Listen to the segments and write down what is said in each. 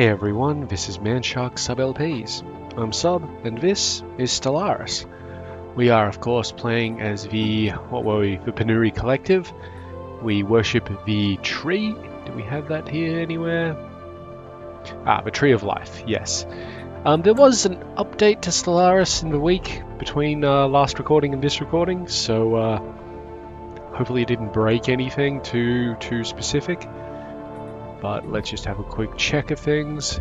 Hey everyone, this is Manshark Sub LPs. I'm Sub, and this is Stellaris. We are, of course, playing as the Penuri Collective. We worship the tree. Do we have that here anywhere? The Tree of Life, yes. There was an update to Stellaris in the week between last recording and this recording, so hopefully it didn't break anything too specific. But let's just have a quick check of things.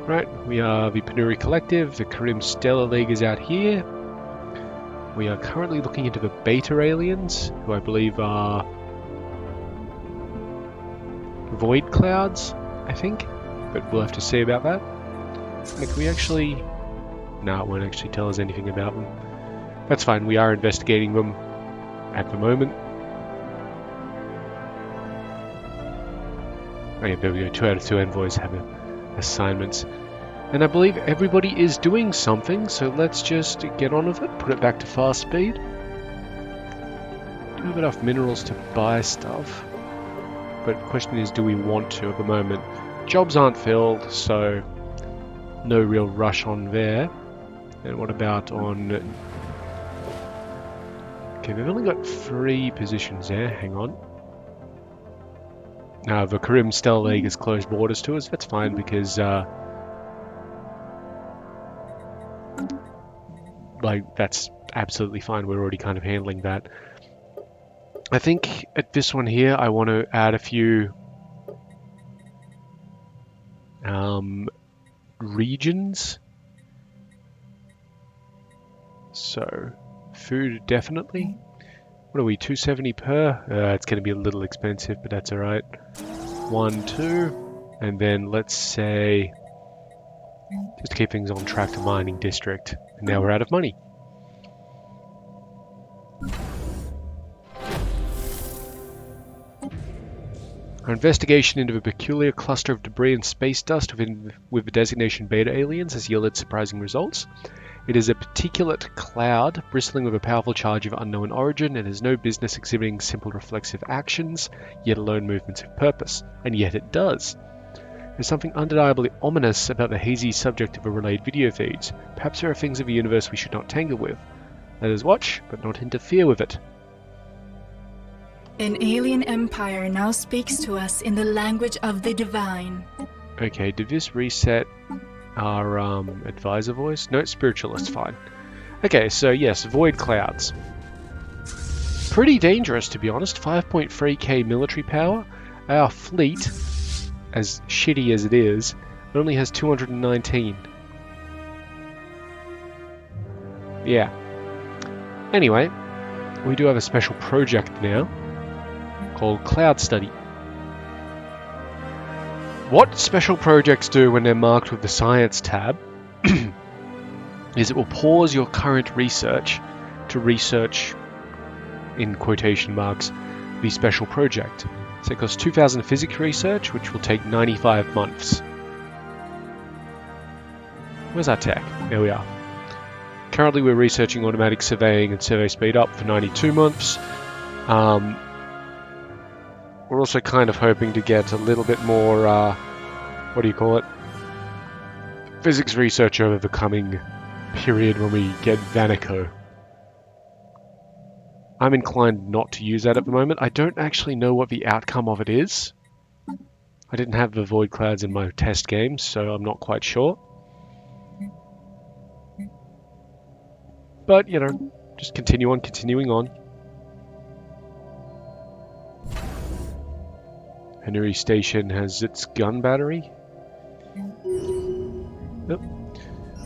Right, we are the Penuri Collective. The Karim Stellar League is out here. We are currently looking into the Beta aliens, who I believe are Void Clouds, I think. But we'll have to see about that. Can we actually... No, it won't actually tell us anything about them. That's fine, we are investigating them at the moment. Oh yeah, there we go. 2 out of 2 envoys have assignments. And I believe everybody is doing something, so let's just get on with it. Put it back to fast speed. Do have enough minerals to buy stuff. But the question is, do we want to at the moment? Jobs aren't filled, so no real rush on there. And what about on... Okay, we've only got 3 positions there. Hang on. The Karim Stellar League has closed borders to us. That's fine because, that's absolutely fine. We're already kind of handling that. I think at this one here, I want to add a few regions. So, food definitely. What are we, 270 per? It's going to be a little expensive, but that's alright. 1, 2, and then let's say, just to keep things on track, to mining district. And now we're out of money. Our investigation into a peculiar cluster of debris and space dust with the designation Beta aliens has yielded surprising results. It is a particulate cloud bristling with a powerful charge of unknown origin and has no business exhibiting simple reflexive actions, yet alone movements of purpose. And yet it does. There's something undeniably ominous about the hazy subject of the relayed video feeds. Perhaps there are things of the universe we should not tangle with. Let us watch, but not interfere with it. An alien empire now speaks to us in the language of the divine. Okay, did this reset our advisor voice? No, it's spiritualist, fine. Okay, so yes, Void Clouds. Pretty dangerous, to be honest. 5.3k military power. Our fleet, as shitty as it is, only has 219. Yeah. Anyway, we do have a special project now called Cloud Study. What special projects do when they're marked with the Science tab is it will pause your current research to research, in quotation marks, the special project. So it costs 2,000 physics research, which will take 95 months. Where's our tech? There we are. Currently we're researching automatic surveying and survey speed up for 92 months. We're also kind of hoping to get a little bit more, physics research over the coming period when we get Vanico. I'm inclined not to use that at the moment. I don't actually know what the outcome of it is. I didn't have the Void Clouds in my test games, so I'm not quite sure. But, just continuing on. Penuri Station has its gun battery. Yep.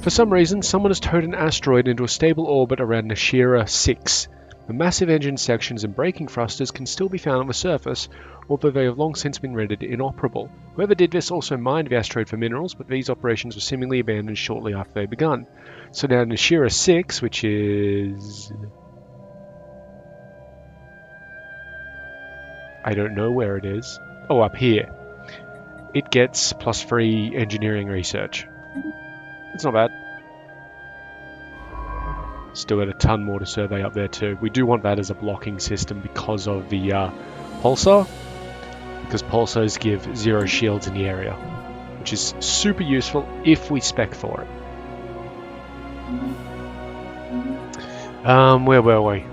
For some reason, someone has towed an asteroid into a stable orbit around Nashira 6. The massive engine sections and braking thrusters can still be found on the surface, although they have long since been rendered inoperable. Whoever did this also mined the asteroid for minerals, but these operations were seemingly abandoned shortly after they begun. So now Nashira 6, which is... I don't know where it is. Oh, up here. It gets +3 engineering research. It's not bad. Still got a ton more to survey up there too. We do want that as a blocking system because of the pulsar. Because pulsars give 0 shields in the area. which is super useful if we spec for it. Where were we?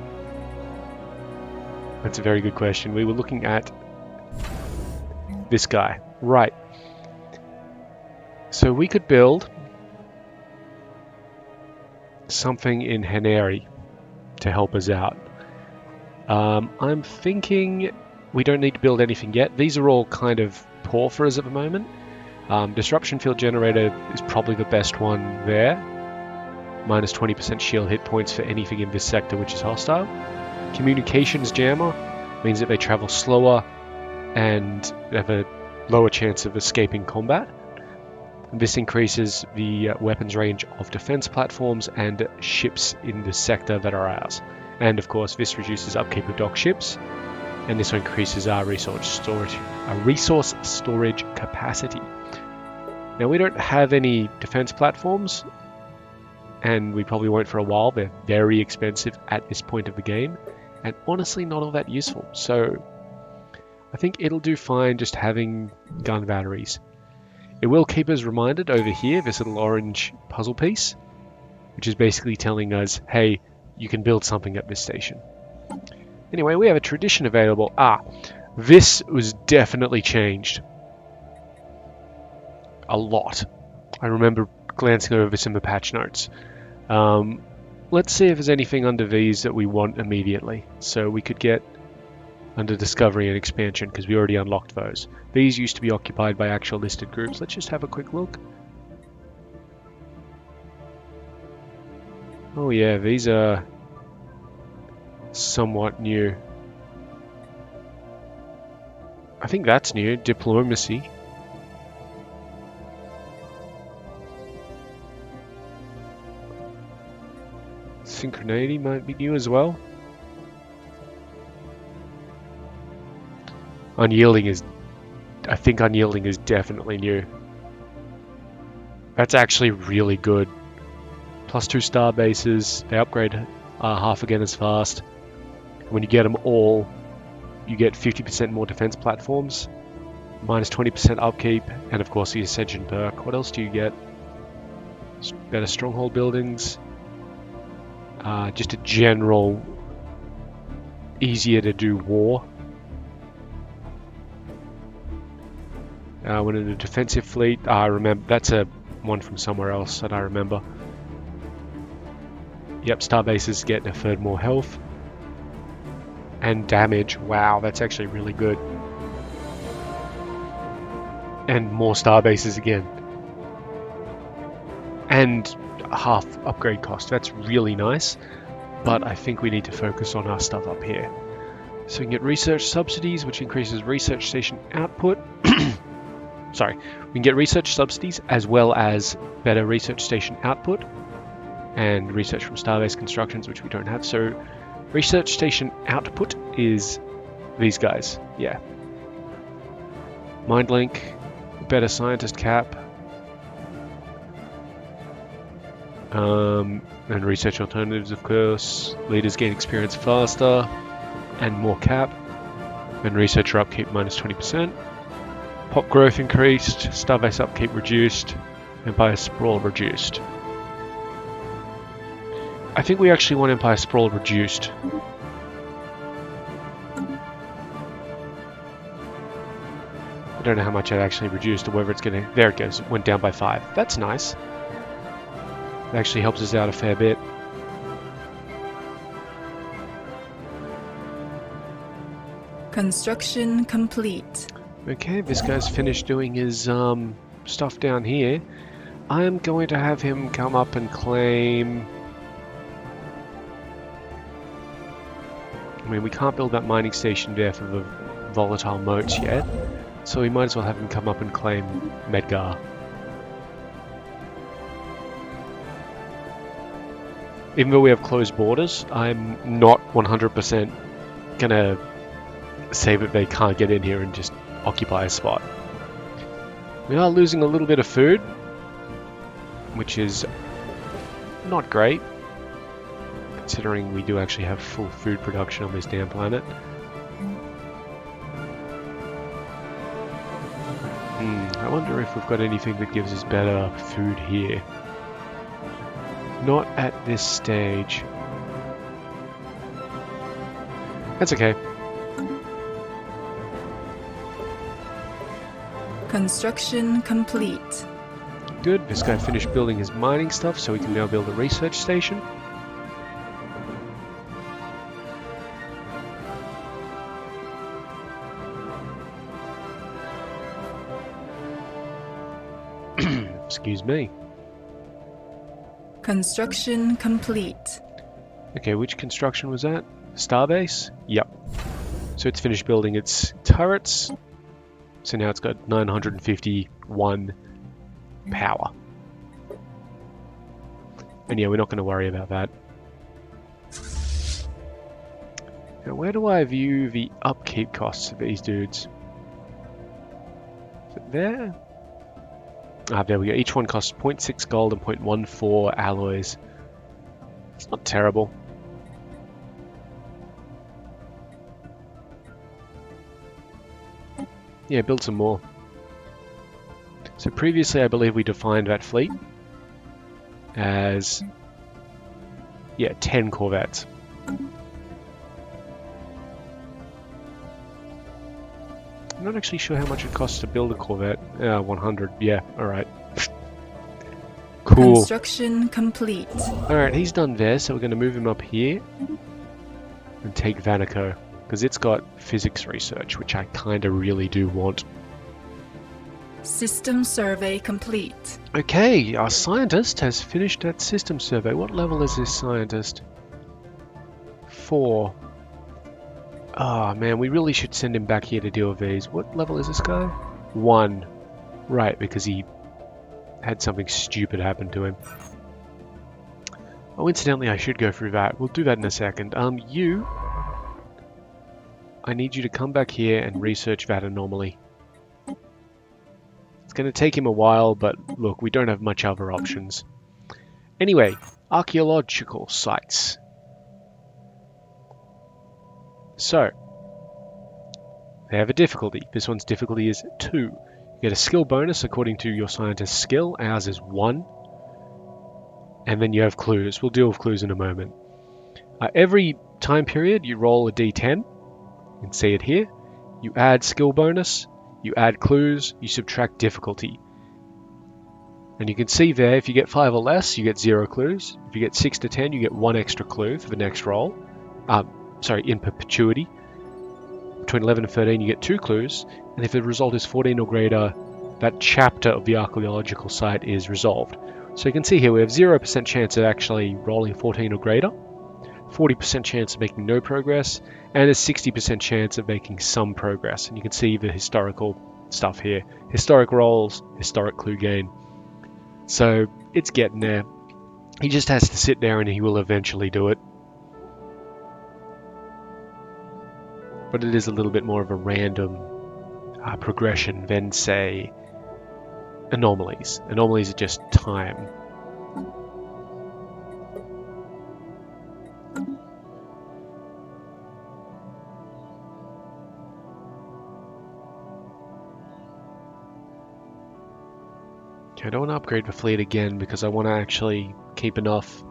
That's a very good question. We were looking at this guy. Right. So we could build something in Heneri to help us out. I'm thinking we don't need to build anything yet. These are all kind of poor for us at the moment. Disruption Field Generator is probably the best one there. Minus 20% shield hit points for anything in this sector which is hostile. Communications Jammer means that they travel slower and have a lower chance of escaping combat. This increases the weapons range of defense platforms and ships in the sector that are ours. And of course, this reduces upkeep of dock ships, and this increases our resource storage capacity. Now, we don't have any defense platforms, and we probably won't for a while. They're very expensive at this point of the game, and honestly not all that useful. So I think it'll do fine just having gun batteries. It will keep us reminded over here, this little orange puzzle piece, which is basically telling us, hey, you can build something at this station. Anyway, we have a tradition available. This was definitely changed. A lot. I remember glancing over some of the patch notes. Let's see if there's anything under these that we want immediately. So we could get under Discovery and Expansion, because we already unlocked those. These used to be occupied by actual listed groups. Let's just have a quick look. Oh yeah, these are somewhat new. I think that's new. Diplomacy. Synchronity might be new as well. Unyielding is... I think Unyielding is definitely new. That's actually really good. +2 star bases. They upgrade half again as fast. When you get them all, you get 50% more defense platforms. Minus 20% upkeep. And of course the Ascension perk. What else do you get? Better stronghold buildings. Just a general easier to do war. When in a defensive fleet, I remember that's a one from somewhere else that I remember. Yep, star bases get a third more health and damage. Wow, that's actually really good. And more star bases again. And half upgrade cost. That's really nice, but I think we need to focus on our stuff up here. So we can get research subsidies, which increases research station output. Sorry, we can get research subsidies as well as better research station output and research from starbase constructions, which we don't have. So research station output is these guys. Yeah. Mindlink, better scientist cap, and research alternatives, of course. Leaders gain experience faster and more cap, and researcher upkeep minus 20%. Pop growth increased, starbase upkeep reduced, Empire Sprawl reduced. I think we actually want Empire Sprawl reduced. I don't know how much it actually reduced or whether it's going to... There it goes, it went down by 5. That's nice. It actually helps us out a fair bit. Construction complete. Okay, this guy's finished doing his stuff down here. I'm going to have him come up and claim... I mean, we can't build that mining station there for the volatile moats yet, so we might as well have him come up and claim Medgar. Even though we have closed borders, I'm not 100% gonna say that they can't get in here and just occupy a spot. We are losing a little bit of food, which is not great, considering we do actually have full food production on this damn planet. I wonder if we've got anything that gives us better food here. Not at this stage. That's okay. Construction complete. Good. This guy finished building his mining stuff, so we can now build a research station. Excuse me. Construction complete. Okay, which construction was that? Starbase? Yep. So it's finished building its turrets. So now it's got 951 power. And yeah, we're not going to worry about that. Now, where do I view the upkeep costs of these dudes? Is it there? Ah, there we go. Each one costs 0.6 gold and 0.14 alloys. It's not terrible. Yeah, build some more. So previously I believe we defined that fleet as, yeah, 10 corvettes. I'm not actually sure how much it costs to build a corvette. 100, yeah, alright. Cool. Construction complete. Alright, he's done there, so we're going to move him up here and take Vanaco, because it's got physics research, which I kind of really do want. System survey complete. Okay, our scientist has finished that system survey. What level is this scientist? 4. Oh man, we really should send him back here to deal with these. What level is this guy? 1. Right, because he had something stupid happen to him. Oh, incidentally, I should go through that. We'll do that in a second. You... I need you to come back here and research that anomaly. It's going to take him a while, but look, we don't have much other options. Anyway, archaeological sites. So, they have a difficulty. This one's difficulty is 2. You get a skill bonus according to your scientist's skill. Ours is 1. And then you have clues. We'll deal with clues in a moment. Every time period, you roll a d10. You can see it here. You add skill bonus, you add clues, you subtract difficulty. And you can see there, if you get 5 or less, you get 0 clues. If you get 6 to 10, you get 1 extra clue for the next roll. In perpetuity. Between 11 and 13, you get 2 clues. And if the result is 14 or greater, that chapter of the archaeological site is resolved. So you can see here, we have 0% chance of actually rolling 14 or greater. 40% chance of making no progress, and a 60% chance of making some progress. And you can see the historical stuff here. Historic rolls, historic clue gain. So it's getting there. He just has to sit there and he will eventually do it. But it is a little bit more of a random progression than, say, anomalies. Anomalies are just time. I don't want to upgrade the fleet again because I want to actually keep enough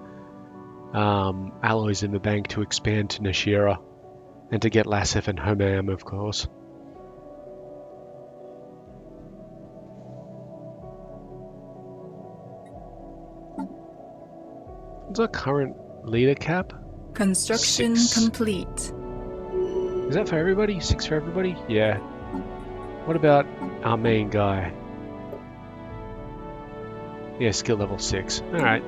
alloys in the bank to expand to Nashira and to get Lassif and Homam, of course. What's our current leader cap? Construction 6. complete. Is that for everybody? 6 for everybody? Yeah. What about our main guy? Yeah, skill level 6. Alright.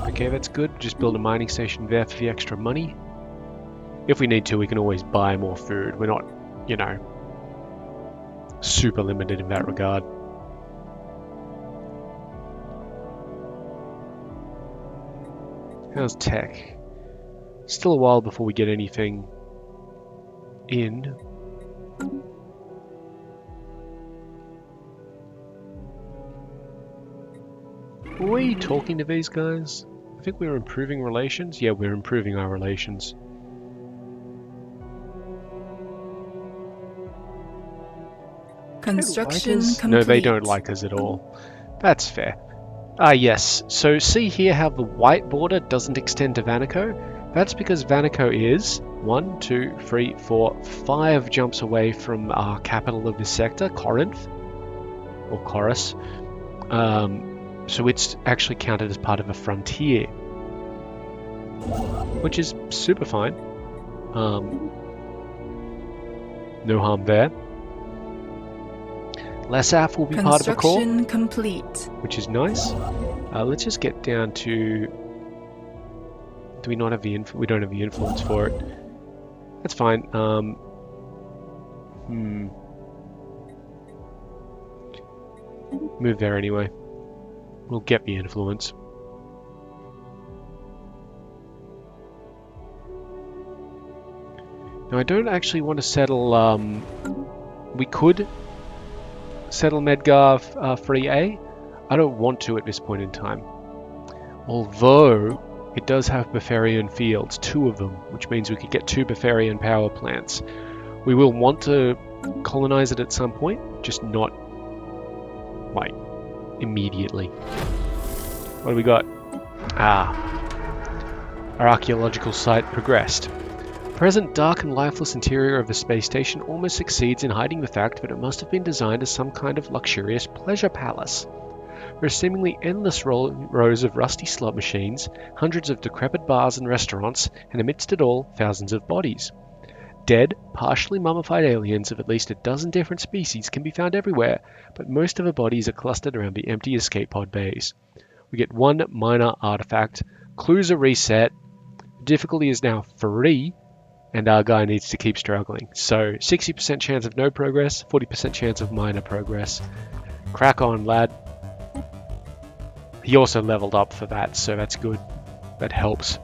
Okay, that's good. Just build a mining station there for the extra money. If we need to, we can always buy more food. We're not, you know, super limited in that regard. How's tech? Still a while before we get anything in. Were we talking to these guys? I think we were improving relations. Yeah, we're improving our relations. Construction us? complete. No, they don't like us at all. That's fair. Yes. So see here how the white border doesn't extend to Vanico? That's because Vanico is 1, 2, 3, 4, 5 jumps away from our capital of this sector, Corinth, or Chorus. So it's actually counted as part of a frontier, which is super fine. No harm there. Lesaf will be part of a core, Construction complete. which is nice. Let's just get down to... Do we not have the we don't have the influence for it. That's fine. Move there anyway. We'll get the influence. Now I don't actually want to settle... we could settle Medgar 3A. I don't want to at this point in time. Although it does have Befarian fields, 2 of them, which means we could get 2 Befarian power plants. We will want to colonize it at some point, just not like immediately. What do we got? Our archaeological site progressed. Present dark and lifeless interior of the space station almost succeeds in hiding the fact that it must have been designed as some kind of luxurious pleasure palace. There are seemingly endless rows of rusty slot machines, hundreds of decrepit bars and restaurants, and amidst it all, thousands of bodies. Dead, partially mummified aliens of at least a dozen different species can be found everywhere, but most of the bodies are clustered around the empty escape pod bays. We get 1 minor artifact, clues are reset, difficulty is now 3, and our guy needs to keep struggling. So 60% chance of no progress, 40% chance of minor progress. Crack on, lad. He also leveled up for that, so that's good. That helps.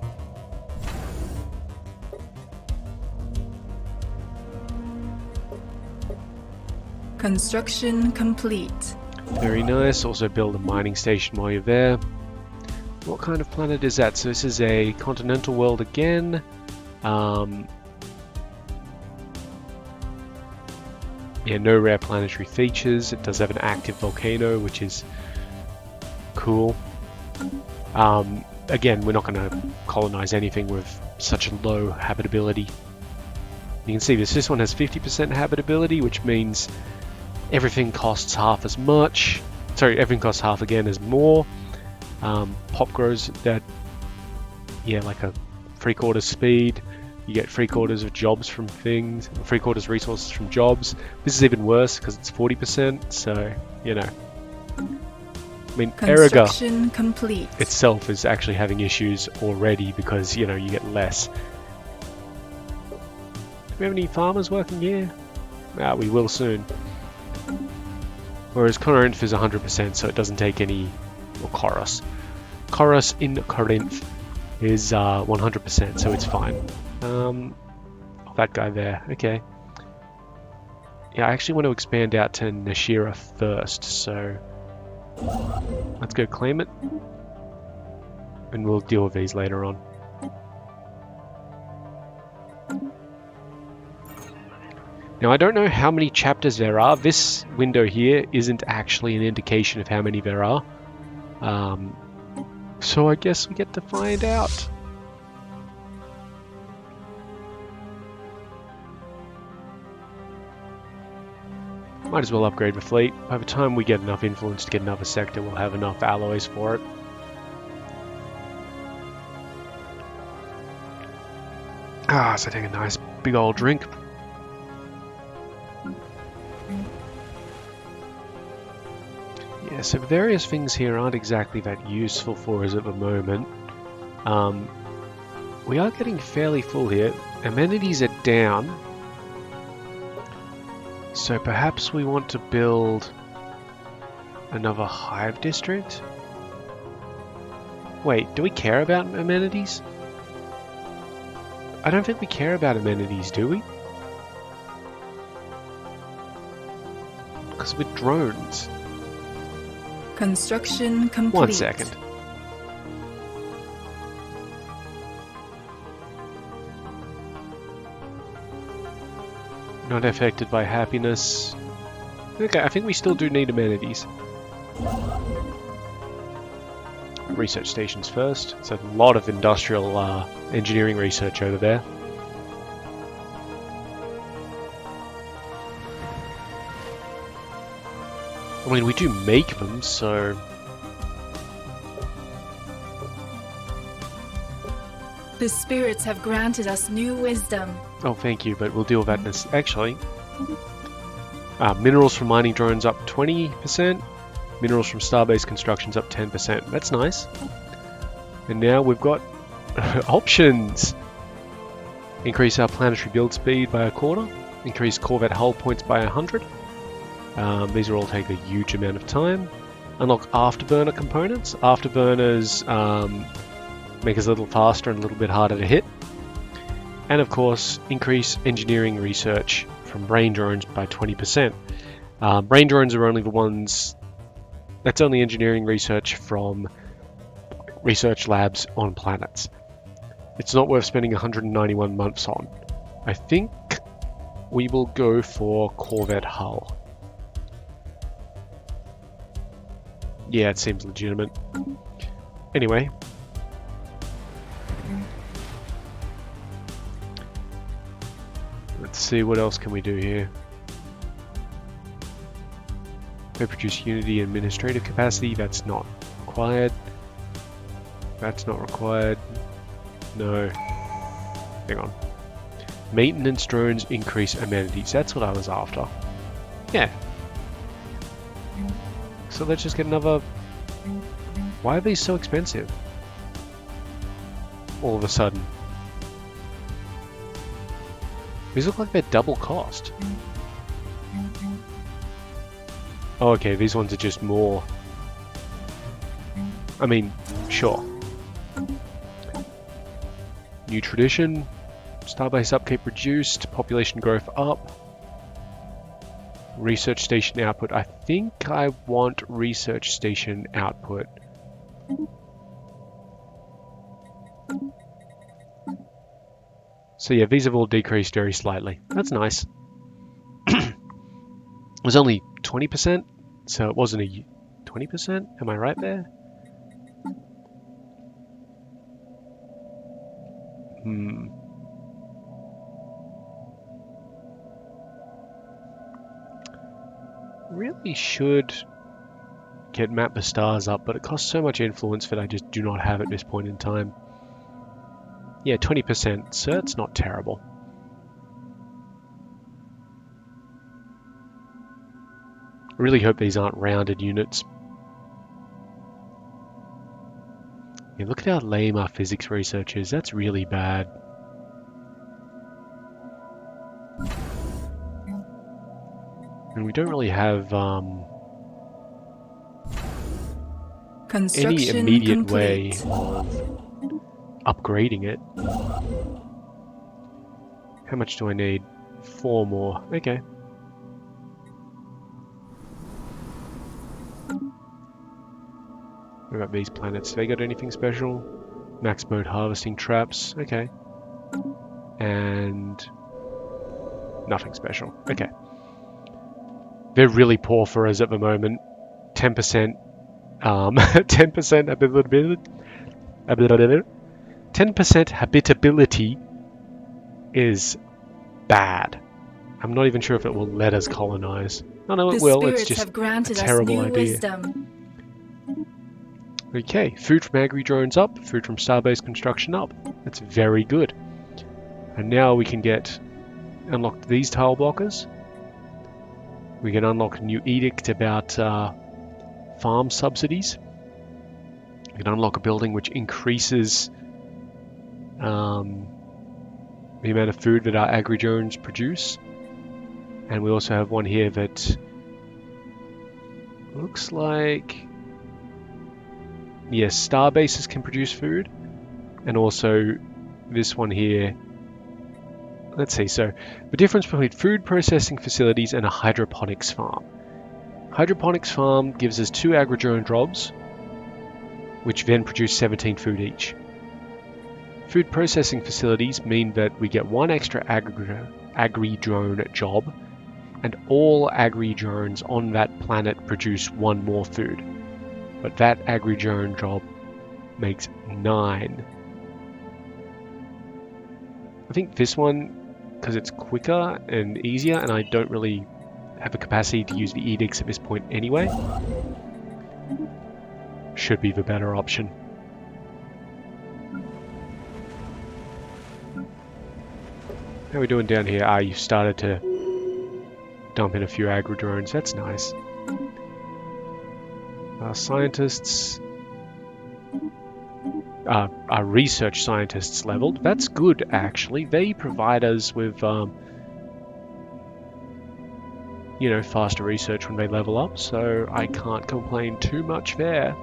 Construction complete. Very nice. Also build a mining station while you're there. What kind of planet is that? So this is a continental world again. Yeah, no rare planetary features. It does have an active volcano, which is cool. Again, we're not going to colonize anything with such a low habitability. You can see this one has 50% habitability, which means everything costs half as much. Sorry, everything costs half again as more. Pop grows that, yeah, like a 3/4 speed. You get 3/4 of jobs from things, 3/4 resources from jobs. This is even worse because it's 40%, so, you know. I mean, Erika complete. itself is actually having issues already because, you know, you get less. Do we have any farmers working here? We will soon. Whereas Corinth is 100%, so it doesn't take any... Or Chorus. Chorus in Corinth is 100%, so it's fine. That guy there, okay. Yeah, I actually want to expand out to Nashira first, so let's go claim it, and we'll deal with these later on. Now, I don't know how many chapters there are. This window here isn't actually an indication of how many there are. So I guess we get to find out. Might as well upgrade the fleet. By the time we get enough influence to get another sector, we'll have enough alloys for it. So take a nice big old drink. Yeah, so various things here aren't exactly that useful for us at the moment. We are getting fairly full here. Amenities are down. So perhaps we want to build another hive district? Wait, do we care about amenities? I don't think we care about amenities, do we? Because we're drones. Construction complete. 1 second. Not affected by happiness. Okay, I think we still do need amenities. Research stations first. It's a lot of industrial engineering research over there. I mean, we do make them, so... The spirits have granted us new wisdom. Oh, thank you, but we'll deal with that in this. Actually, minerals from mining drones up 20%. Minerals from Starbase constructions up 10%. That's nice. And now we've got options. Increase our planetary build speed by 1/4. Increase Corvette hull points by 100. These will all take a huge amount of time. Unlock afterburner components. Afterburners make us a little faster and a little bit harder to hit. And of course, increase engineering research from brain drones by 20%. Brain drones are only the ones... That's only engineering research from research labs on planets. It's not worth spending 191 months on. I think we will go for Corvette hull. Yeah, it seems legitimate. Anyway. Let's see, what else can we do here? They produce Unity administrative capacity. That's not required. That's not required. No. Hang on. Maintenance drones increase amenities. That's what I was after. Yeah. So let's just get another... Why are these so expensive? All of a sudden. These look like they're double cost. Oh, okay, these ones are just more. I mean, sure. New tradition. Starbase upkeep reduced. Population growth up. Research station output. I think I want research station output. So yeah, these have all decreased very slightly. That's nice. It was only 20%, so it wasn't a 20%. Am I right there? Really should get Map the Stars up, but it costs so much influence that I just do not have at this point in time. Yeah, 20%, so it's not terrible. I really hope these aren't rounded units. Yeah, look at how lame our physics research is. That's really bad. And we don't really have any immediate way of upgrading it. How much do I need? 4 more. Okay. What about these planets? Have they got anything special? Max mode harvesting traps. Okay. And nothing special. Okay. They're really poor for us at the moment. 10%. 10% habitability. 10% habitability is bad. I'm not even sure if it will let us colonize. No, it will. It's just a terrible idea. Okay, food from agri drones up, food from Starbase construction up. That's very good. And now we can unlock these tile blockers. We can unlock a new edict about farm subsidies. We can unlock a building which increases the amount of food that our agri drones produce. And we also have one here that looks like... Yes, star bases can produce food. And also this one here. Let's see, so the difference between food processing facilities and a hydroponics farm. Hydroponics farm gives us 2 agri-drone jobs, which then produce 17 food each. Food processing facilities mean that we get 1 extra agri-drone job, and all agri-drones on that planet produce 1 more food. But that agri-drone job makes 9. I think this one, because it's quicker and easier, and I don't really have a capacity to use the edicts at this point anyway, should be the better option. How are we doing down here? You started to dump in a few agri-drones. That's nice. Our scientists... our research scientists leveled. That's good, actually. They provide us with, you know, faster research when they level up, so I can't complain too much there.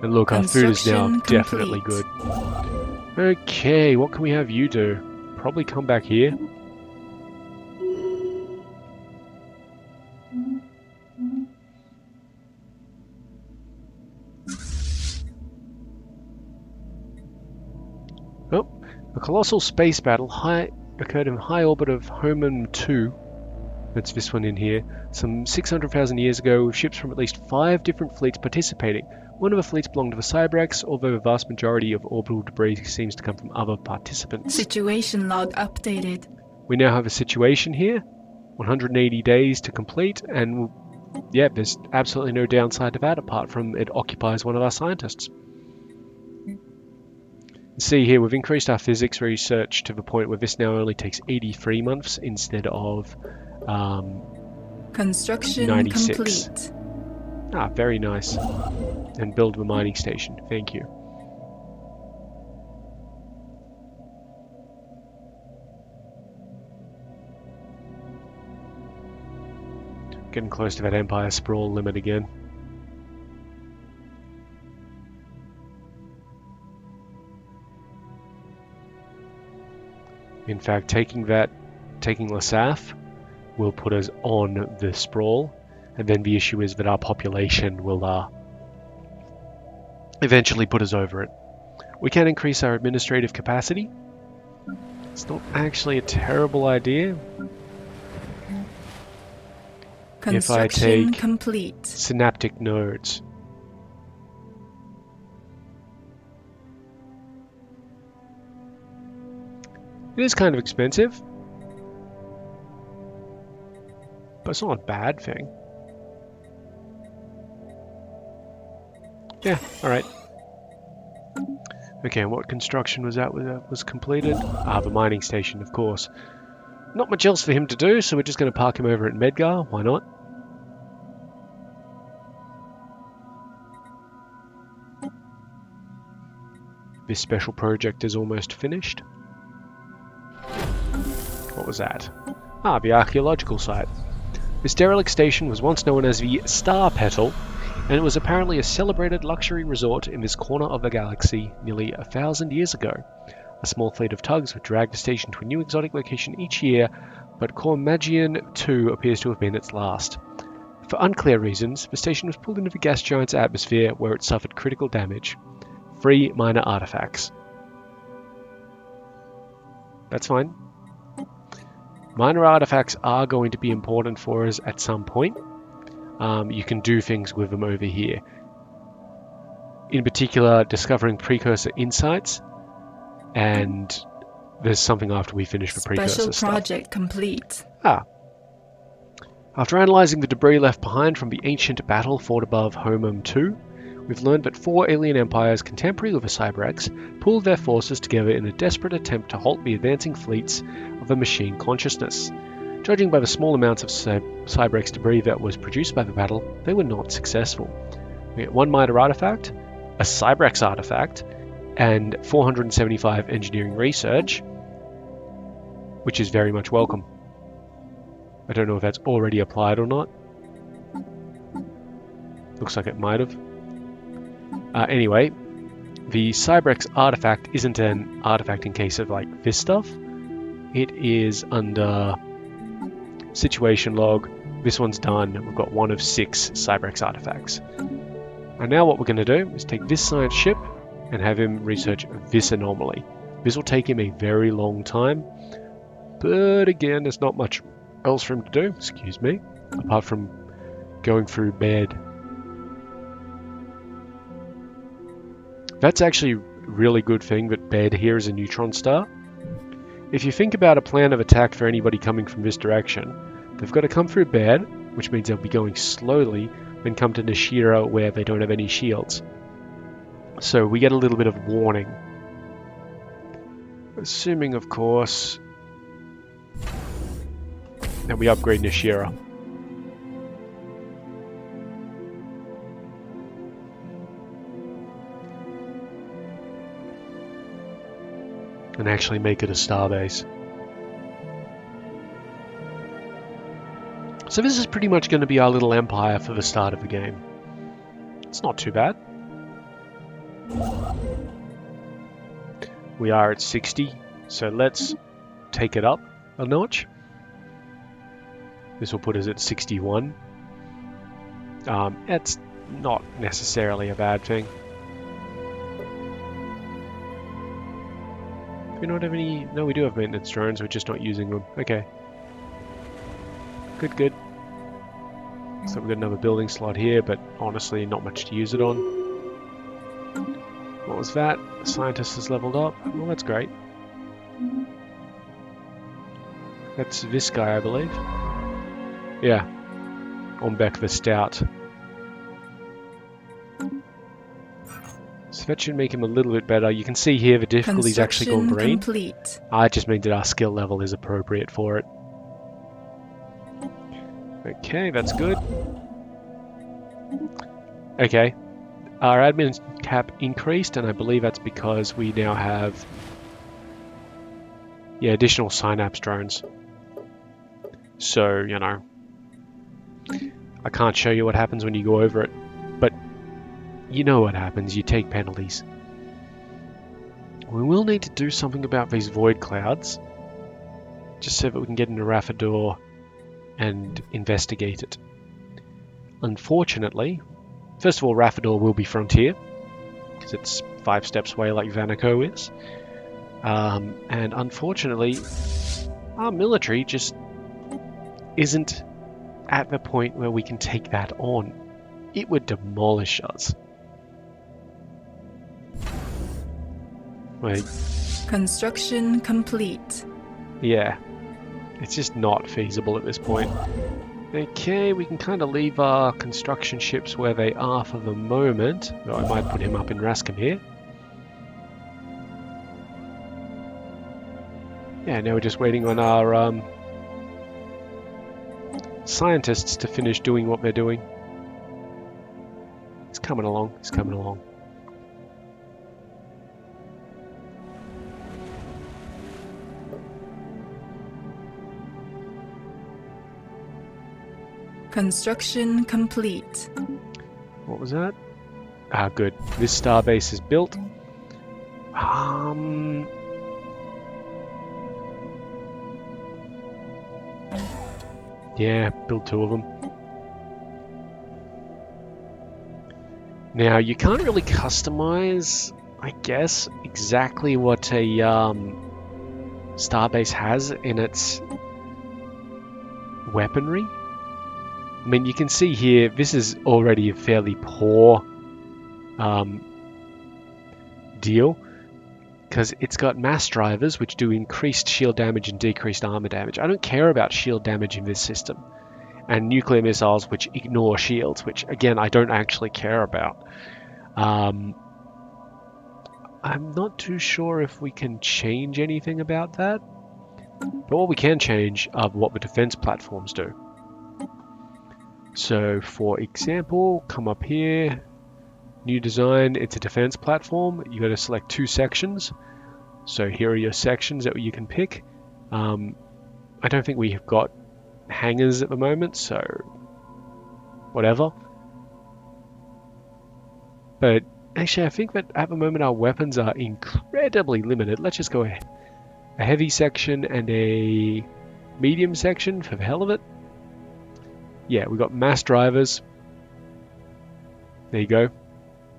And look, our food is now definitely good. Okay, what can we have you do? Probably come back here. Oh, a colossal space battle occurred in high orbit of Homum 2. That's this one in here. Some 600,000 years ago, with ships from at least 5 different fleets participating. One of the fleets belonged to the Cybrex, although the vast majority of orbital debris seems to come from other participants. Situation log updated. We now have a situation here. 180 days to complete, and yeah, there's absolutely no downside to that apart from it occupies one of our scientists. See here, we've increased our physics research to the point where this now only takes 83 months instead of Construction 96. complete. Ah, very nice. And build the mining station. Thank you. Getting close to that Empire sprawl limit again. In fact, taking Lasaf will put us on the sprawl, and then the issue is that our population will eventually put us over it. We can increase our administrative capacity. It's not actually a terrible idea. If I take complete. synaptic nodes. It is kind of expensive, but it's not a bad thing. Yeah, alright. Okay, and what construction was that was completed? The mining station, of course. Not much else for him to do, so we're just going to park him over at Medgar. Why not? This special project is almost finished. What was that? The archaeological site. This derelict station was once known as the Star Petal, and it was apparently a celebrated luxury resort in this corner of the galaxy nearly 1,000 years ago. A small fleet of tugs would drag the station to a new exotic location each year, but Cormagian 2 appears to have been its last. For unclear reasons, the station was pulled into the gas giant's atmosphere, where it suffered critical damage. 3 minor artifacts. That's fine. Minor artifacts are going to be important for us at some point. You can do things with them over here. In particular, discovering precursor insights, and there's something after we finish the precursor stuff. Special project complete. After analysing the debris left behind from the ancient battle fought above Homum 2, we've learned that 4 alien empires contemporary with the Cybrex pulled their forces together in a desperate attempt to halt the advancing fleets of the machine consciousness. Judging by the small amounts of Cybrex debris that was produced by the battle, they were not successful. We get 1 minor artifact, a Cybrex artifact, and 475 engineering research, which is very much welcome. I don't know if that's already applied or not. Looks like it might have. Anyway, the Cybrex artifact isn't an artifact in case of like this stuff. It is under situation log. This one's done. We've got 1 of 6 Cybrex artifacts. And now what we're going to do is take this science ship and have him research this anomaly. This will take him a very long time, but again, there's not much else for him to do, excuse me, apart from going through bed. That's actually a really good thing that bed here is a neutron star. If you think about a plan of attack for anybody coming from this direction, they've got to come through bed, which means they'll be going slowly, then come to Nashira where they don't have any shields. So we get a little bit of warning. Assuming, of course, that we upgrade Nashira. And actually make it a starbase. So this is pretty much going to be our little empire for the start of the game. It's not too bad. We are at 60, so let's take it up a notch. This will put us at 61. It's not necessarily a bad thing. Do we not have any? No, we do have maintenance drones, we're just not using them. Okay. Good, good. So we've got another building slot here, but honestly not much to use it on. What was that? The scientist has leveled up. Well, that's great. That's this guy, I believe. Yeah. Onbeck the Stout. So that should make him a little bit better. You can see here the difficulty's actually gone green. Complete. It just means that our skill level is appropriate for it. Okay, that's good. Okay. Our admin cap increased, and I believe that's because we now have additional synapse drones. So, you know, I can't show you what happens when you go over it, but you know what happens, you take penalties. We will need to do something about these void clouds, just so that we can get into Raffador and investigate it. Unfortunately, first of all, Raffador will be frontier, because it's 5 steps away like Vanaco is. And unfortunately, our military just isn't at the point where we can take that on. It would demolish us. Wait. Construction complete. Yeah. It's just not feasible at this point. Okay, we can kind of leave our construction ships where they are for the moment. Though I might put him up in Rascom here. Yeah, now we're just waiting on our scientists to finish doing what they're doing. It's coming along, it's coming along. Construction complete. What was that? Ah, good. This starbase is built. Yeah, build 2 of them. Now, you can't really customize, I guess, exactly what a starbase has in its weaponry. I mean, you can see here, this is already a fairly poor deal, because it's got mass drivers which do increased shield damage and decreased armor damage. I don't care about shield damage in this system. And nuclear missiles which ignore shields, which again I don't actually care about. I'm not too sure if we can change anything about that. But what we can change are what the defense platforms do. So for example, come up here, new design, it's a defense platform. You got to select 2 sections. So here are your sections that you can pick. I don't think we have got hangars at the moment, so whatever. But actually I think that at the moment our weapons are incredibly limited. Let's just go a heavy section and a medium section for the hell of it. Yeah, we've got mass drivers. There you go.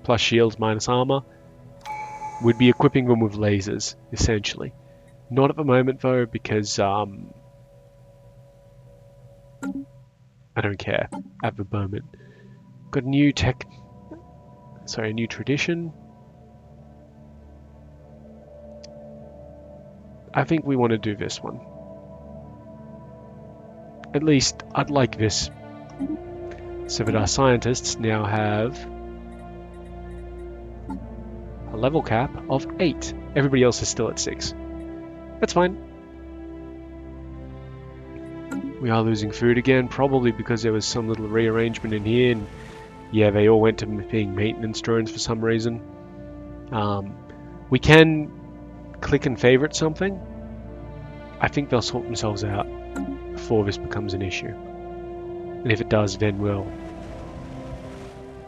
Plus shields minus armor. We'd be equipping them with lasers, essentially. Not at the moment though, because I don't care at the moment. Got a new tradition. I think we want to do this one. At least I'd like this, so that our scientists now have a level cap of 8. Everybody else is still at 6. That's fine. We are losing food again, probably because there was some little rearrangement in here, and yeah, they all went to being maintenance drones for some reason. We can click and favorite something. I think they'll sort themselves out before this becomes an issue. And if it does, then we'll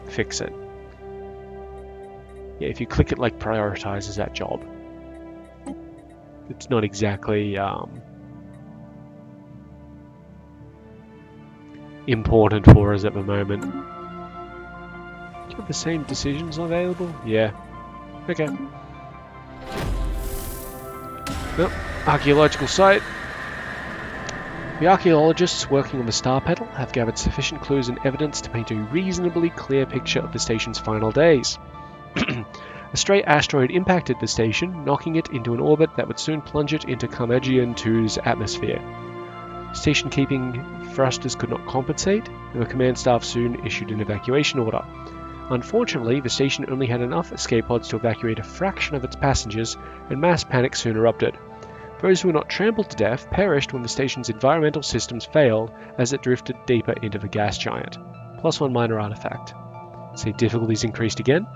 fix it. Yeah, if you click it, like, prioritizes that job. It's not exactly important for us at the moment. Do you have the same decisions available? Yeah. Okay. Nope. Archaeological site. The archaeologists working on the star petal have gathered sufficient clues and evidence to paint a reasonably clear picture of the station's final days. A stray asteroid impacted the station, knocking it into an orbit that would soon plunge it into Carmagian II's atmosphere. Station keeping thrusters could not compensate, and the command staff soon issued an evacuation order. Unfortunately, the station only had enough escape pods to evacuate a fraction of its passengers, and mass panic soon erupted. Those who were not trampled to death perished when the station's environmental systems failed as it drifted deeper into the gas giant. Plus one minor artifact. See, difficulties increased again.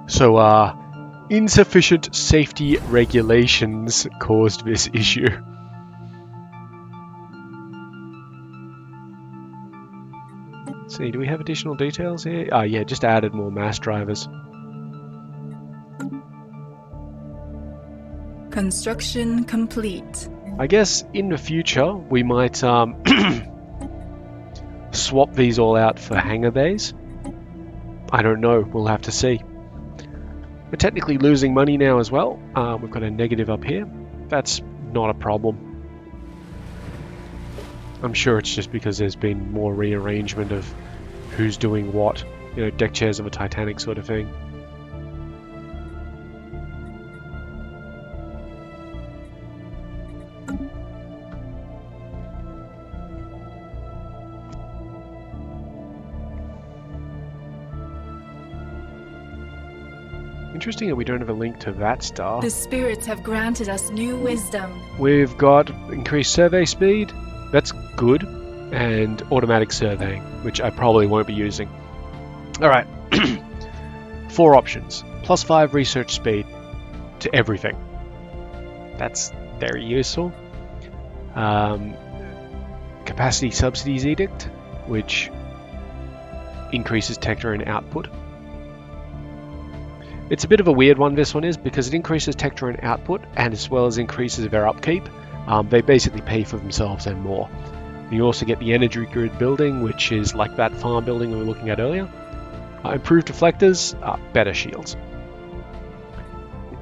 So, insufficient safety regulations caused this issue. Let's see, do we have additional details here? Yeah, just added more mass drivers. Construction complete. I guess in the future we might swap these all out for hangar bays. I don't know, we'll have to see. We're technically losing money now as well. We've got a negative up here. That's not a problem. I'm sure it's just because there's been more rearrangement of who's doing what. You know, deck chairs of a Titanic sort of thing. Interesting that we don't have a link to that star. The spirits have granted us new wisdom. We've got increased survey speed. That's good. And automatic surveying, which I probably won't be using. Alright. 4 options. +5 research speed to everything. That's very useful. Capacity subsidies edict, which increases Tectorine output. It's a bit of a weird one, this one is, because it increases Tectorine output and as well as increases their upkeep. They basically pay for themselves and more. You also get the energy grid building, which is like that farm building we were looking at earlier. Improved deflectors, better shields.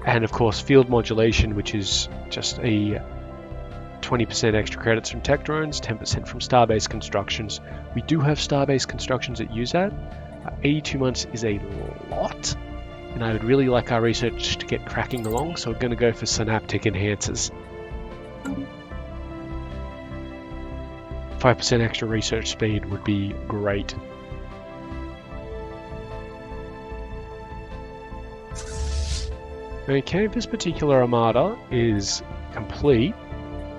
And of course field modulation, which is just a 20% extra credits from tech drones, 10% from star-based constructions. We do have star-based constructions that use that. 82 months is a lot. And I would really like our research to get cracking along, so we're going to go for synaptic enhancers. 5% extra research speed would be great. Okay, this particular armada is complete.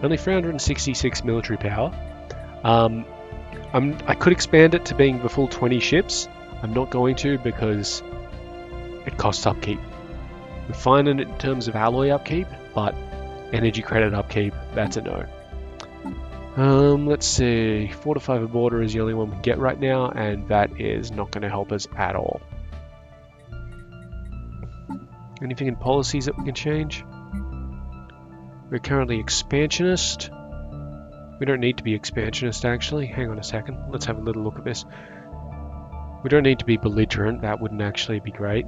Only 366 military power. I could expand it to being the full 20 ships. I'm not going to because it costs upkeep. We're fine in terms of alloy upkeep, but energy credit upkeep, that's a no. Let's see, fortify the border is the only one we can get right now, and that is not going to help us at all. Anything in policies that we can change? We're currently expansionist. We don't need to be expansionist actually. Hang on a second, let's have a little look at this. We don't need to be belligerent, that wouldn't actually be great.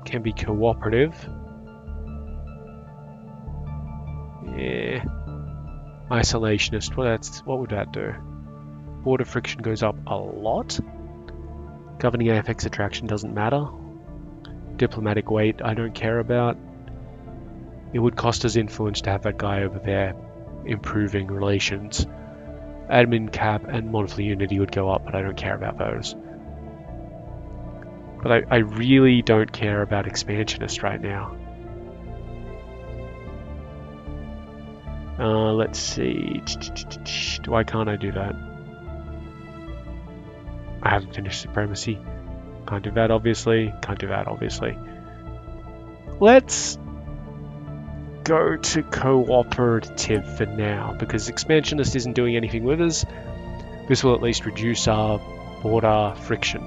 Can be cooperative. Isolationist, well, what would that do? Border friction goes up a lot. Governing AFX attraction doesn't matter. Diplomatic weight, I don't care about. It would cost us influence to have that guy over there improving relations. Admin cap and monthly unity would go up, but I don't care about those. But I really don't care about expansionist right now. Let's see. Why can't I do that? I haven't finished supremacy. Can't do that, obviously. Can't do that, obviously. Let's go to cooperative for now, because expansionist isn't doing anything with us. This will at least reduce our border friction.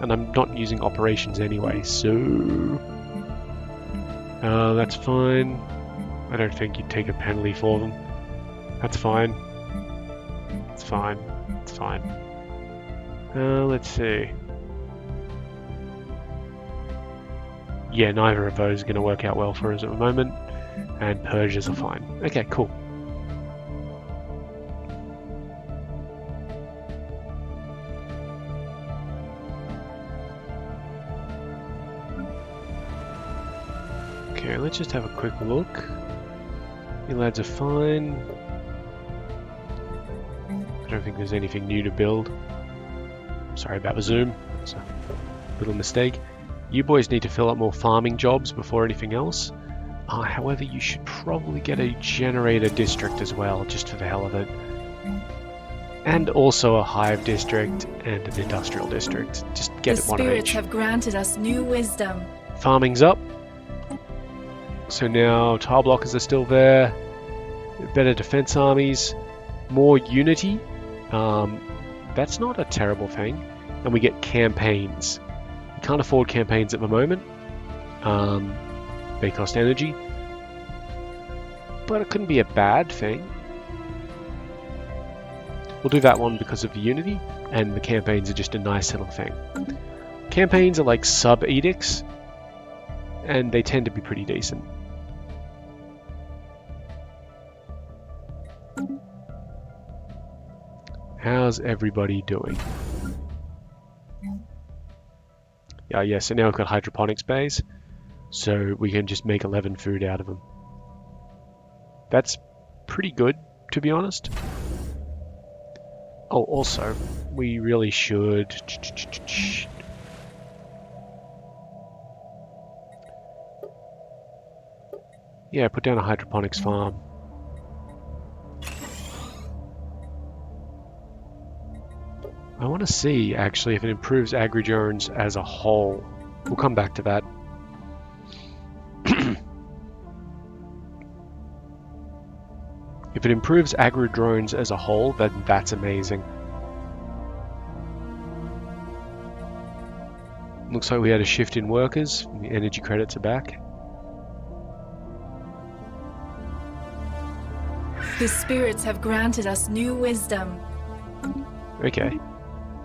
And I'm not using operations anyway, so... that's fine. I don't think you'd take a penalty for them. That's fine. It's fine. It's fine. Let's see. Yeah, neither of those are going to work out well for us at the moment. And purges are fine. Okay, cool. Okay, let's just have a quick look. You lads are fine. I don't think there's anything new to build. Sorry about the zoom. It's a little mistake. You boys need to fill up more farming jobs before anything else. However, you should probably get a generator district as well, just for the hell of it. And also a hive district and an industrial district. Just get one of each. The spirits have granted us new wisdom. Farming's up. So now tile blockers are still there. Better defense armies. More unity. That's not a terrible thing. And we get campaigns. We can't afford campaigns at the moment. They cost energy. But it couldn't be a bad thing. We'll do that one because of the unity, and the campaigns are just a nice little thing. Campaigns are like sub-edicts, and they tend to be pretty decent. How's everybody doing? Yeah, so now we've got hydroponics bays, so we can just make 11 food out of them. That's pretty good, to be honest. Oh, also, we really should... Yeah, put down a hydroponics farm. I want to see, actually, if it improves agri-drones as a whole. We'll come back to that. If it improves agri-drones as a whole, then that's amazing. Looks like we had a shift in workers. The energy credits are back. The spirits have granted us new wisdom. Okay.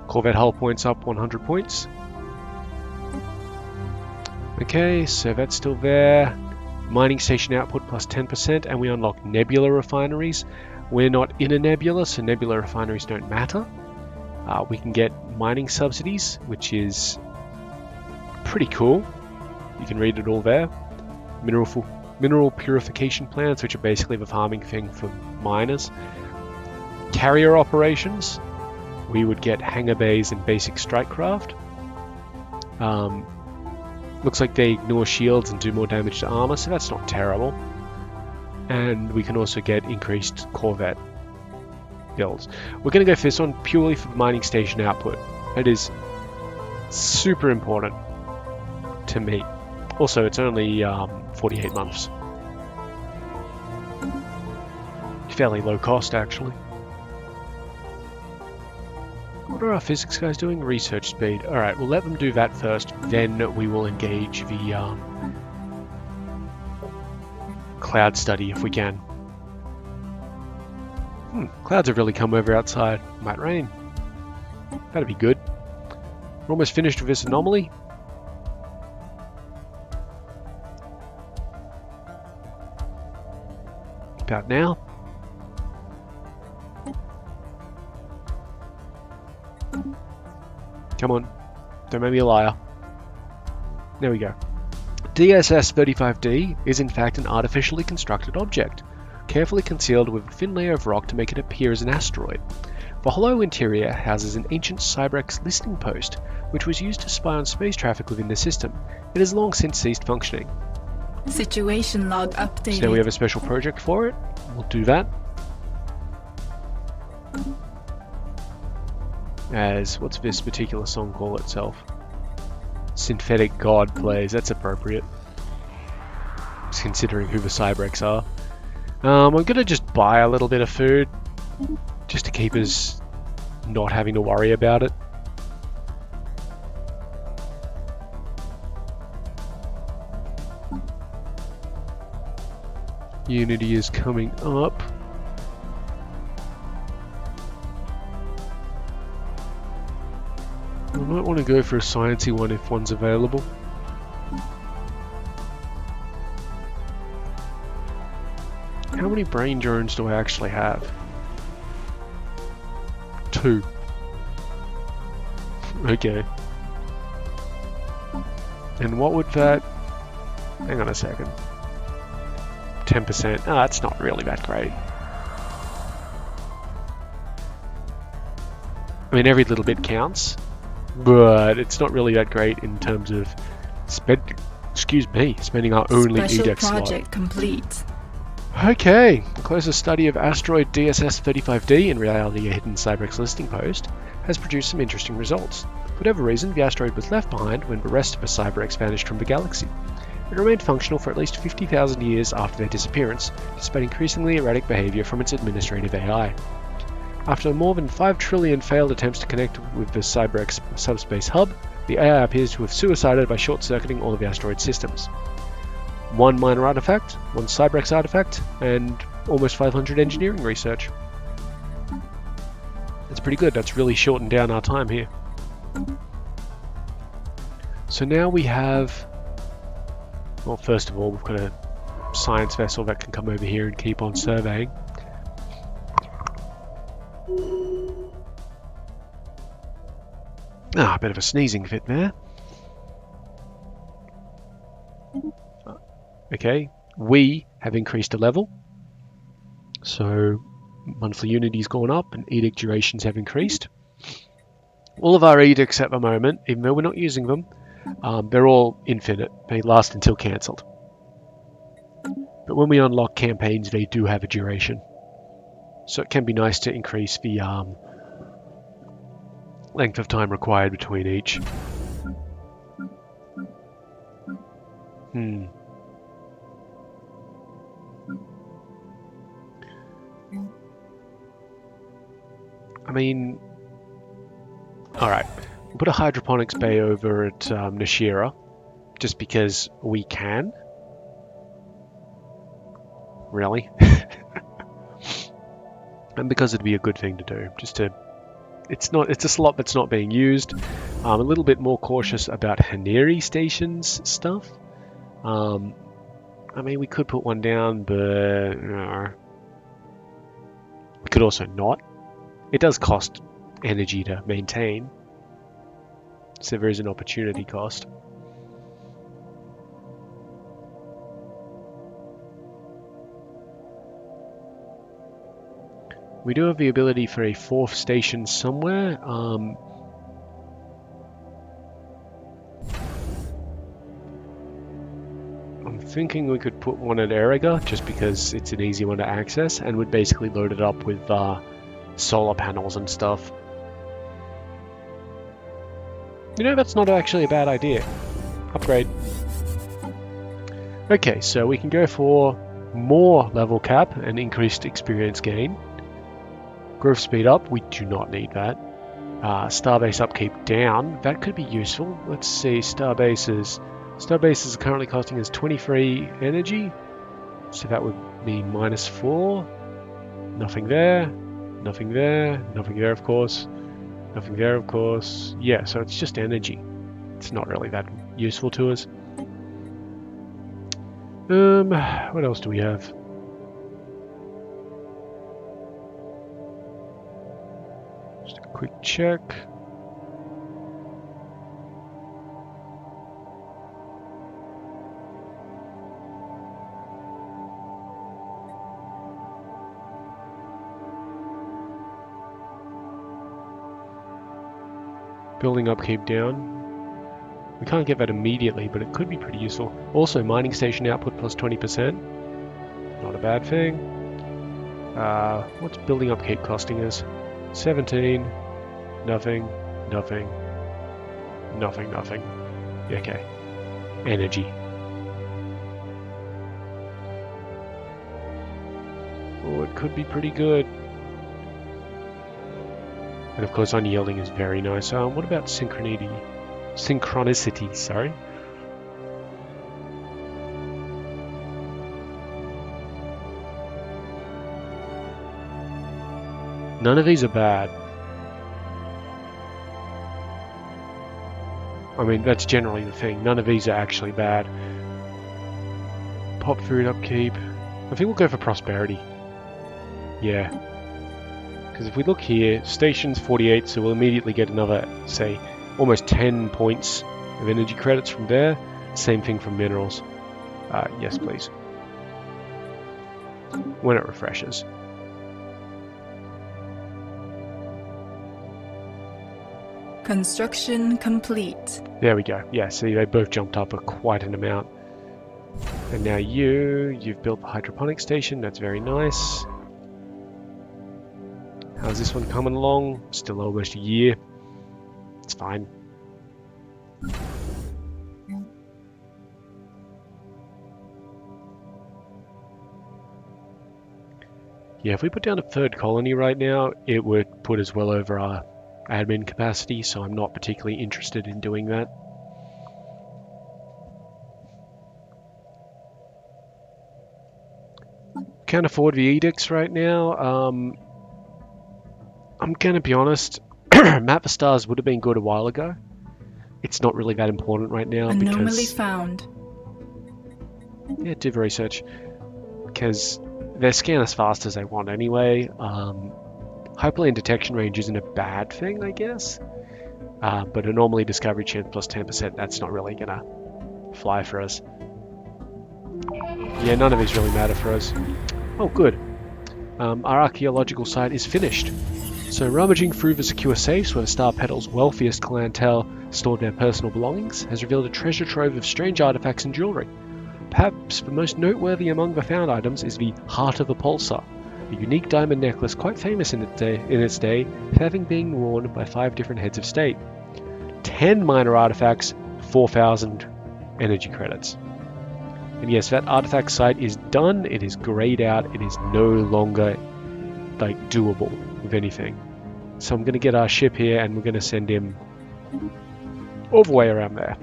Corvette hull points up 100 points. Okay, so that's still there. Mining station output plus 10%, and we unlock nebula refineries. We're not in a nebula, so nebula refineries don't matter. We can get mining subsidies, which is pretty cool. You can read it all there. Mineral purification plants, which are basically the farming thing for miners. Carrier operations. We would get hangar bays and basic strike craft. Looks like they ignore shields and do more damage to armor, so that's not terrible. And we can also get increased Corvette builds. We're going to go for this one purely for the mining station output. It is super important to me. Also, it's only 48 months. Fairly low cost, actually. What are our physics guys doing? Research speed. Alright, we'll let them do that first, then we will engage the cloud study if we can. Clouds have really come over outside. Might rain. That'd be good. We're almost finished with this anomaly. About now. Come on. Don't make me a liar. There we go. DSS-35D is in fact an artificially constructed object, carefully concealed with a thin layer of rock to make it appear as an asteroid. The hollow interior houses an ancient Cybrex listening post, which was used to spy on space traffic within the system. It has long since ceased functioning. Situation log updated. So now we have a special project for it. We'll do that. As, what's this particular song call itself? Synthetic God plays. That's appropriate, considering who the Cybrex are. I'm gonna just buy a little bit of food, just to keep us not having to worry about it. Unity is coming up. I might want to go for a sciencey one if one's available. How many brain drones do I actually have? 2. Okay. And what would that... Hang on a second. 10%. Ah, that's not really that great. I mean, every little bit counts, but it's not really that great in terms of spending our only edict slot. Special project complete. Okay, the closest study of asteroid DSS-35D, in reality a hidden Cybrex listing post, has produced some interesting results. For whatever reason, the asteroid was left behind when the rest of the Cybrex vanished from the galaxy. It remained functional for at least 50,000 years after their disappearance, despite increasingly erratic behavior from its administrative AI. After more than 5 trillion failed attempts to connect with the Cybrex subspace hub, the AI appears to have suicided by short-circuiting all of the asteroid systems. 1 minor artifact, 1 Cybrex artifact, and almost 500 engineering research. That's pretty good. That's really shortened down our time here. So now we have... Well, first of all, we've got a science vessel that can come over here and keep on surveying. Ah, a bit of a sneezing fit there. Okay, we have increased a level. So monthly unity's gone up and edict durations have increased. All of our edicts at the moment, even though we're not using them, they're all infinite. They last until cancelled. But when we unlock campaigns, they do have a duration. So it can be nice to increase the length of time required between each. I mean, alright. We'll put a hydroponics bay over at Nashira, just because we can. Really? And because it'd be a good thing to do, just to... It's a slot that's not being used. I'm a little bit more cautious about Haneri stations stuff. I mean, we could put one down, but we could also not. It does cost energy to maintain, so there is an opportunity cost. We do have the ability for a 4th station somewhere. I'm thinking we could put one at Erega, just because it's an easy one to access, and would basically load it up with solar panels and stuff. You know, that's not actually a bad idea. Upgrade. Okay, so we can go for more level cap and increased experience gain. Growth speed up, we do not need that. Starbase upkeep down, that could be useful. Let's see, Starbases are currently costing us 23 energy, so that would be -4. Nothing there, nothing there, nothing there of course, nothing there of course. Yeah, so it's just energy. It's not really that useful to us. What else do we have? Just a quick check. Building upkeep down. We can't get that immediately, but it could be pretty useful. Also, mining station output plus 20%. Not a bad thing. What's building upkeep costing us? 17. Nothing. Nothing. Nothing. Nothing. Okay. Energy. Oh, it could be pretty good. And of course, unyielding is very nice. What about synchronicity? Synchronicity, sorry. None of these are bad. I mean, that's generally the thing. None of these are actually bad. Pop food upkeep. I think we'll go for prosperity. Yeah. Because if we look here, station's 48, so we'll immediately get another, say, almost 10 points of energy credits from there. Same thing from minerals. Yes, please. When it refreshes. Construction complete. There we go. Yeah, see, they both jumped up quite an amount. And now you've built the hydroponic station. That's very nice. How's this one coming along? Still almost a year. It's fine. Yeah, if we put down a third colony right now, it would put us well over our admin capacity, so I'm not particularly interested in doing that. Can't afford the edicts right now. I'm gonna be honest, Map of Stars would have been good a while ago. It's not really that important right now. Anomaly found. Yeah, do the research. Because they scan as fast as they want anyway. Hyperlane detection range isn't a bad thing, I guess. But anomaly discovery chance plus 10%, that's not really gonna fly for us. Yeah, none of these really matter for us. Oh, good. Our archaeological site is finished. So rummaging through the secure safes where the Star Petal's wealthiest clientele stored their personal belongings has revealed a treasure trove of strange artifacts and jewelry. Perhaps the most noteworthy among the found items is the Heart of the Pulsar, a unique diamond necklace quite famous in its day, having been worn by 5 different heads of state. 10 minor artifacts, 4,000 energy credits. And yes, that artifact site is done, it is grayed out, it is no longer like doable with anything. So I'm going to get our ship here and we're going to send him all the way around there.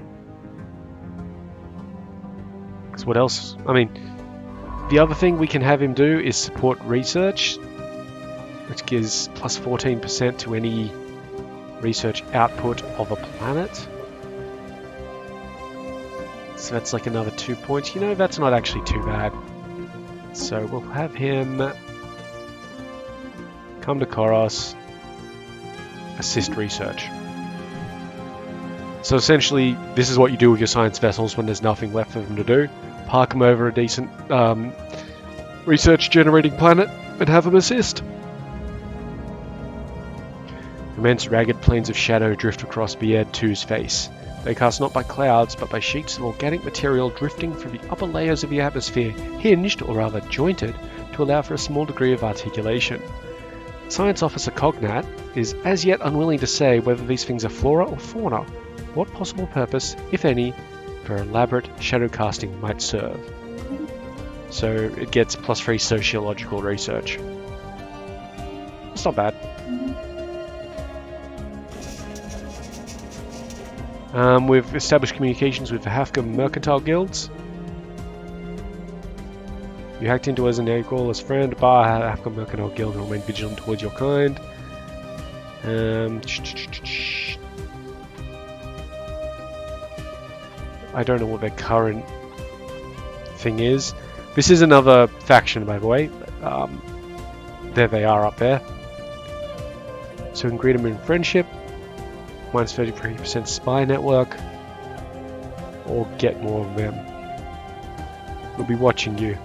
Because what else? I mean, the other thing we can have him do is support research, which gives plus 14% to any research output of a planet. So that's like another 2 points. You know, that's not actually too bad. So we'll have him come to Koros, assist research. So essentially, this is what you do with your science vessels when there's nothing left for them to do. Park them over a decent research-generating planet and have them assist. Immense ragged plains of shadow drift across Bied 2's face. They cast not by clouds, but by sheets of organic material drifting through the upper layers of the atmosphere, hinged, or rather jointed, to allow for a small degree of articulation. Science Officer Cognat is as yet unwilling to say whether these things are flora or fauna. What possible purpose, if any, for elaborate shadow casting might serve. So it gets plus 3 sociological research. It's not bad. We've established communications with the Hafcom mercantile guilds. You hacked into us and now you call us friend. Hafcom mercantile guild and remain vigilant towards your kind. I don't know what their current thing is. This is another faction, by the way. There they are up there. So we can greet them in friendship. Minus 33% spy network. Or get more of them. We'll be watching you.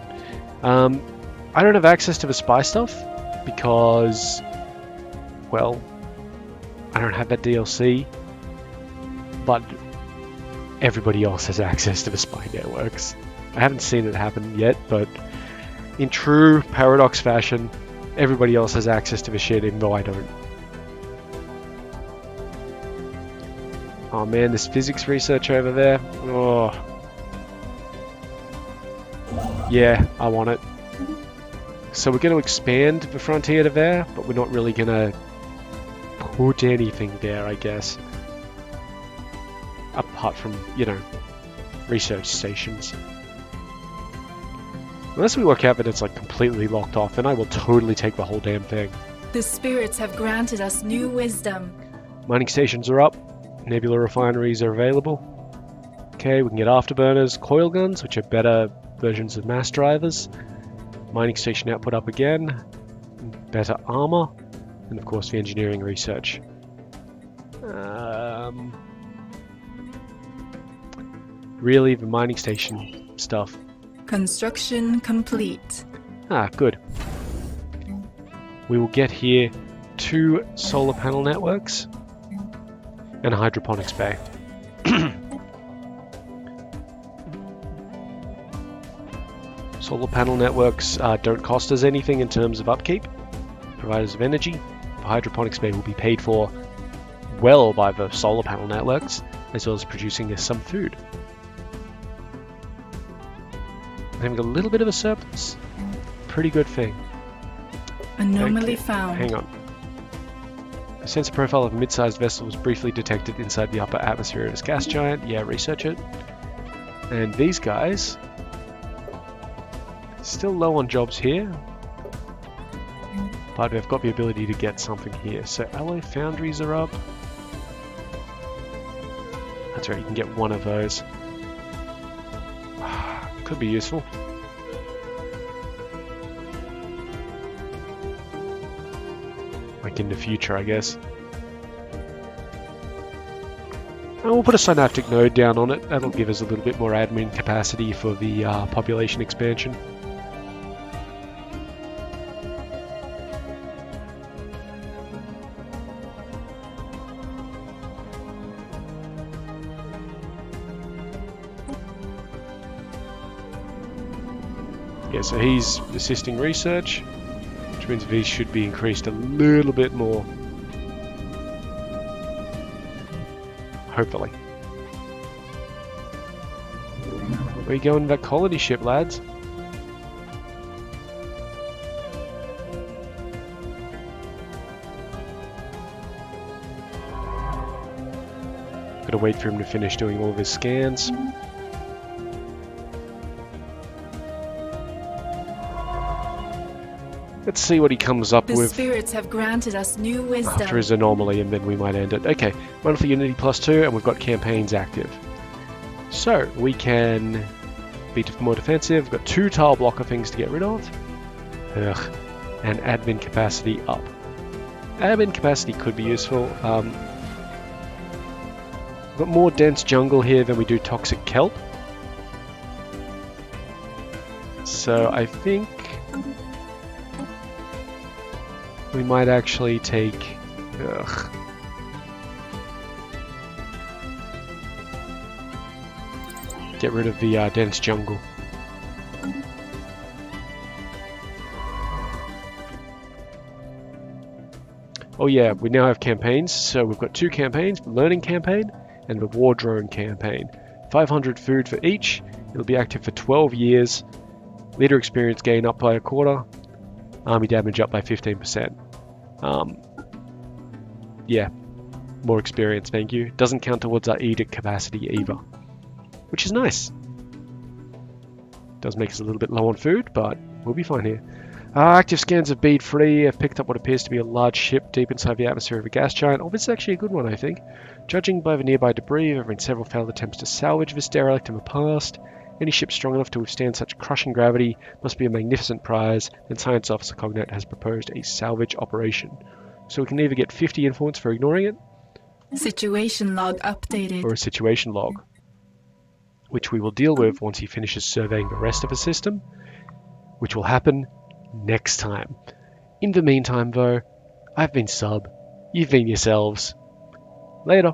I don't have access to the spy stuff because, well, I don't have that DLC. but everybody else has access to the spy networks. I haven't seen it happen yet, but in true Paradox fashion, everybody else has access to the shit, even though I don't. Oh man, this physics research over there. Oh. Yeah, I want it. So we're going to expand the frontier to there, but we're not really going to put anything there, I guess. Apart from, you know, research stations. Unless we work out that it's like completely locked off, then I will totally take the whole damn thing. The spirits have granted us new wisdom. Mining stations are up. Nebula refineries are available. Okay, we can get afterburners, coil guns, which are better versions of mass drivers. Mining station output up again. Better armor. And of course the engineering research. Really, the mining station stuff. Construction complete. Ah, good. We will get here 2 solar panel networks and a hydroponics bay. Solar panel networks don't cost us anything in terms of upkeep, providers of energy. The hydroponics bay will be paid for well by the solar panel networks, as well as producing us some food. Having a little bit of a surplus, pretty good thing. Anomaly Okay, found. hang on. A sensor profile of a mid-sized vessel was briefly detected inside the upper atmosphere of this gas giant. Yeah, research it. And these guys, still low on jobs here, but they've got the ability to get something here. So alloy foundries are up. That's right, you can get one of those. Could be useful. Like in the future, I guess. And we'll put a synaptic node down on it. That'll give us a little bit more admin capacity for the population expansion. Yeah, so he's assisting research, which means these should be increased a little bit more. Hopefully. Where you going in that colony ship, lads? Gotta wait for him to finish doing all of his scans. Let's see what he comes up The with spirits have granted us new wisdom. after his anomaly, and then we might end it. Okay, monthly Unity +2, and we've got campaigns active. So, we can be more defensive. We've got 2 tile blocker things to get rid of. Ugh. And admin capacity up. Admin capacity could be useful. We've got more dense jungle here than we do toxic kelp. So I think we might actually take... Ugh. Get rid of the dense jungle. Oh yeah, we now have campaigns. So we've got 2 campaigns, the learning campaign and the war drone campaign. 500 food for each. It'll be active for 12 years. Leader experience gain up by 1/4. Army damage up by 15%. Yeah, more experience, thank you. Doesn't count towards our edict capacity either, which is nice. Does make us a little bit low on food, but we'll be fine here. Active scans of bead 3 have picked up what appears to be a large ship deep inside the atmosphere of a gas giant. Oh, this is actually a good one, I think. Judging by the nearby debris, there have been several failed attempts to salvage this derelict in the past. Any ship strong enough to withstand such crushing gravity must be a magnificent prize, and Science Officer Cognate has proposed a salvage operation. So we can either get 50 influence for ignoring it, Situation log updated. or a situation log, which we will deal with once he finishes surveying the rest of the system, which will happen next time. In the meantime, though, I've been Sub, you've been yourselves. Later.